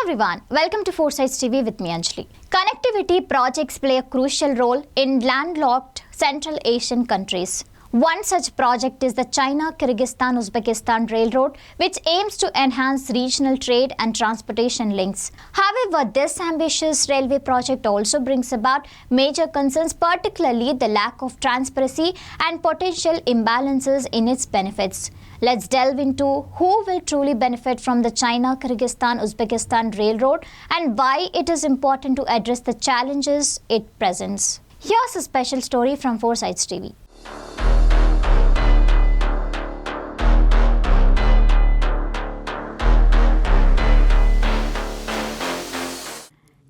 everyone, welcome to Foresights TV with me Anjali. Connectivity projects play a crucial role in landlocked Central Asian countries. One such project is the China-Kyrgyzstan-Uzbekistan Railroad, which aims to enhance regional trade and transportation links. However, this ambitious railway project also brings about major concerns, particularly the lack of transparency and potential imbalances in its benefits. Let's delve into who will truly benefit from the China-Kyrgyzstan-Uzbekistan Railroad and why it is important to address the challenges it presents. Here's a special story from Foresights TV.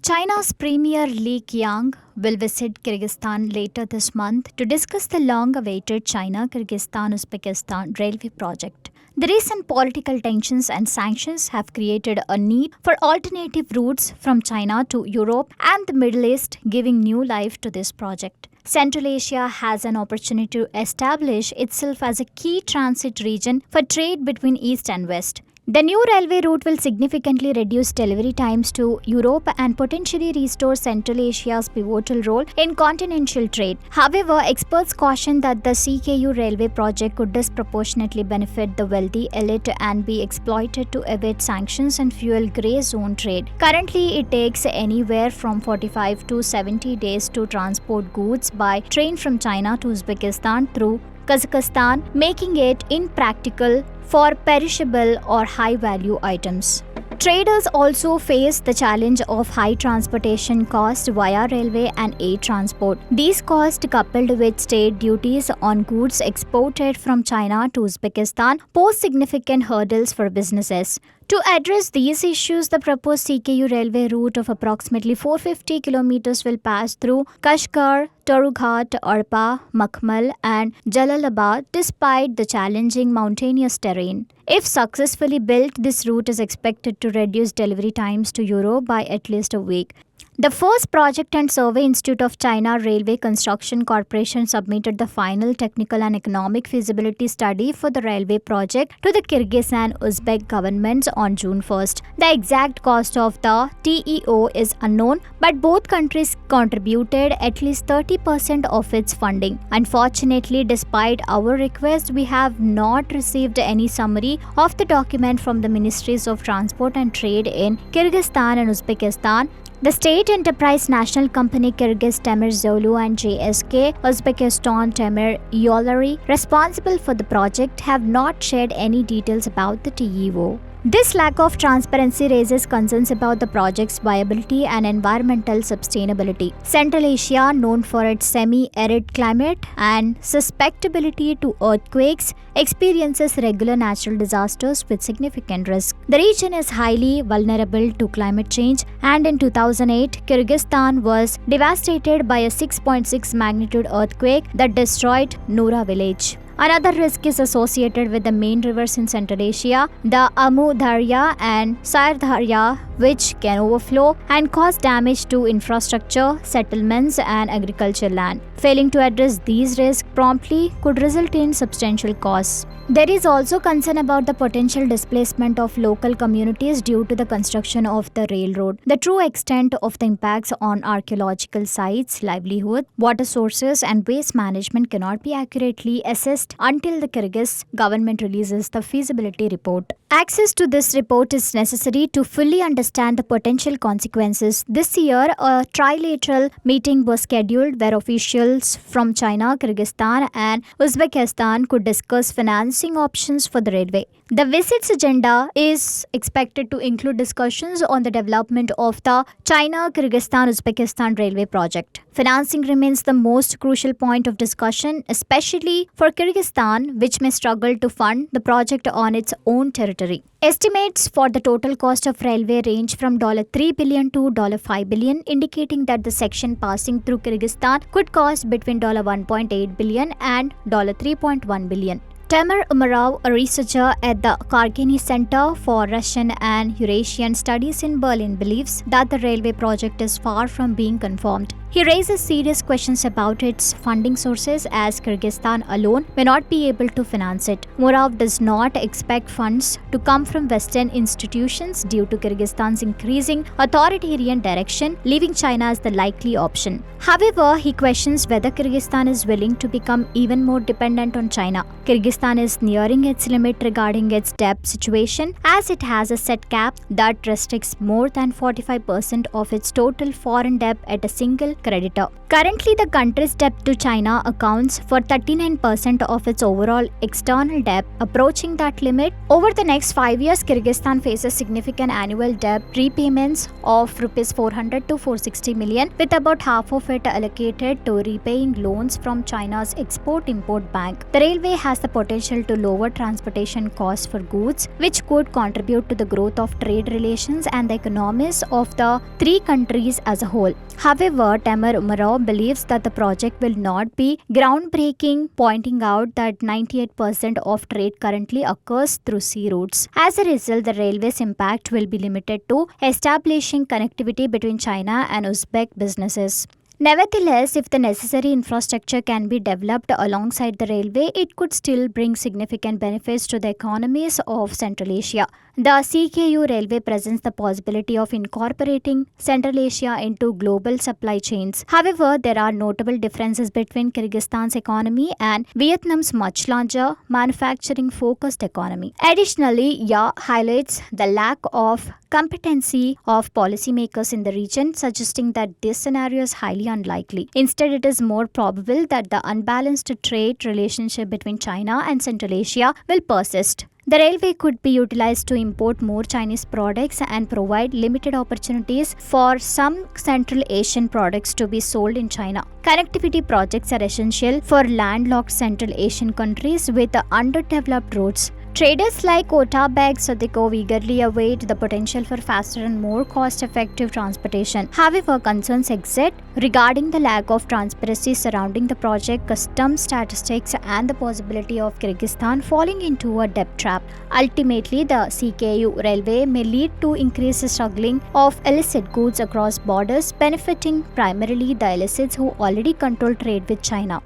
China's Premier Li Qiang will visit Kyrgyzstan later this month to discuss the long-awaited China-Kyrgyzstan-Uzbekistan railway project. The recent political tensions and sanctions have created a need for alternative routes from China to Europe and the Middle East, giving new life to this project. Central Asia has an opportunity to establish itself as a key transit region for trade between East and West. The new railway route will significantly reduce delivery times to Europe and potentially restore Central Asia's pivotal role in continental trade. However, experts caution that the CKU railway project could disproportionately benefit the wealthy elite and be exploited to evade sanctions and fuel grey zone trade. Currently, it takes anywhere from 45 to 70 days to transport goods by train from China to Uzbekistan through Kazakhstan, making it impractical for perishable or high-value items. Traders also face the challenge of high transportation costs via railway and air transport. These costs, coupled with state duties on goods exported from China to Uzbekistan, pose significant hurdles for businesses. To address these issues, the proposed CKU railway route of approximately 450 kilometers will pass through Kashgar, Torughat, Arpa, Makhmal, and Jalalabad, despite the challenging mountainous terrain. If successfully built, this route is expected to reduce delivery times to Europe by at least a week. The first Project and Survey Institute of China Railway Construction Corporation submitted the final technical and economic feasibility study for the railway project to the Kyrgyz and Uzbek governments on June 1st. The exact cost of the TEO is unknown, but both countries contributed at least 30% of its funding. Unfortunately, despite our request, we have not received any summary of the document from the Ministries of Transport and Trade in Kyrgyzstan and Uzbekistan. The state enterprise national company Kyrgyz Temir Zolu and JSK Uzbekistan Temir Yolari, responsible for the project, have not shared any details about the TEO. This lack of transparency raises concerns about the project's viability and environmental sustainability. Central Asia, known for its semi-arid climate and susceptibility to earthquakes, experiences regular natural disasters with significant risk. The region is highly vulnerable to climate change, and in 2008, Kyrgyzstan was devastated by a 6.6 magnitude earthquake that destroyed Nura village. Another risk is associated with the main rivers in Central Asia, the Amu Darya and Sair Darya, which can overflow and cause damage to infrastructure, settlements, and agricultural land. Failing to address these risks promptly could result in substantial costs. There is also concern about the potential displacement of local communities due to the construction of the railroad. The true extent of the impacts on archaeological sites, livelihood, water sources, and waste management cannot be accurately assessed until the Kyrgyz government releases the feasibility report. Access to this report is necessary to fully understand the potential consequences. This year, a trilateral meeting was scheduled where officials from China, Kyrgyzstan, and Uzbekistan could discuss financing options for the railway. The visit's agenda is expected to include discussions on the development of the China-Kyrgyzstan-Uzbekistan railway project. Financing remains the most crucial point of discussion, especially for Kyrgyzstan, which may struggle to fund the project on its own territory. Estimates for the total cost of railway range from $3 billion to $5 billion, indicating that the section passing through Kyrgyzstan could cost between $1.8 billion and $3.1 billion. Temir Umarov, a researcher at the Kargini Center for Russian and Eurasian Studies in Berlin, believes that the railway project is far from being confirmed. He raises serious questions about its funding sources as Kyrgyzstan alone may not be able to finance it. Murad does not expect funds to come from Western institutions due to Kyrgyzstan's increasing authoritarian direction, leaving China as the likely option. However, he questions whether Kyrgyzstan is willing to become even more dependent on China. Kyrgyzstan is nearing its limit regarding its debt situation as it has a set cap that restricts more than 45% of its total foreign debt at a single creditor. Currently, the country's debt to China accounts for 39% of its overall external debt, approaching that limit. Over the next 5 years, Kyrgyzstan faces significant annual debt repayments of Rs 400 to 460 million, with about half of it allocated to repaying loans from China's Export-Import Bank. The railway has the potential to lower transportation costs for goods, which could contribute to the growth of trade relations and the economies of the three countries as a whole. However, Tamer Umarov believes that the project will not be groundbreaking, pointing out that 98% of trade currently occurs through sea routes. As a result, the railway's impact will be limited to establishing connectivity between China and Uzbek businesses. Nevertheless, if the necessary infrastructure can be developed alongside the railway, it could still bring significant benefits to the economies of Central Asia. The CKU railway presents the possibility of incorporating Central Asia into global supply chains. However, there are notable differences between Kyrgyzstan's economy and Vietnam's much larger manufacturing-focused economy. Additionally, YA highlights the lack of competency of policymakers in the region, suggesting that this scenario is highly unlikely. Instead, it is more probable that the unbalanced trade relationship between China and Central Asia will persist. The railway could be utilized to import more Chinese products and provide limited opportunities for some Central Asian products to be sold in China. Connectivity projects are essential for landlocked Central Asian countries with underdeveloped roads. Traders like Otabek Sadikov eagerly await the potential for faster and more cost-effective transportation. However, concerns exist regarding the lack of transparency surrounding the project, customs statistics, and the possibility of Kyrgyzstan falling into a debt trap. Ultimately, the CKU railway may lead to increased smuggling of illicit goods across borders, benefiting primarily the illicits who already control trade with China.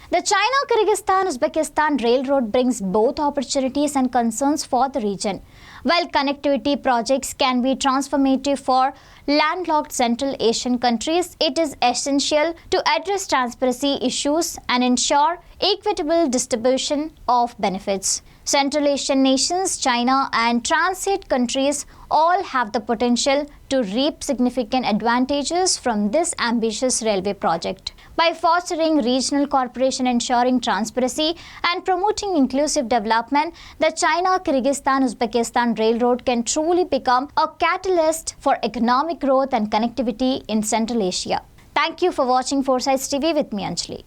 The China-Kyrgyzstan-Uzbekistan Railroad brings both opportunities and concerns for the region. While connectivity projects can be transformative for landlocked Central Asian countries, it is essential to address transparency issues and ensure equitable distribution of benefits. Central Asian nations, China, and transit countries all have the potential to reap significant advantages from this ambitious railway project. By fostering regional cooperation, ensuring transparency, and promoting inclusive development, the China-Kyrgyzstan-Uzbekistan Railroad can truly become a catalyst for economic growth and connectivity in Central Asia. Thank you for watching Foresights TV with me, Anjali.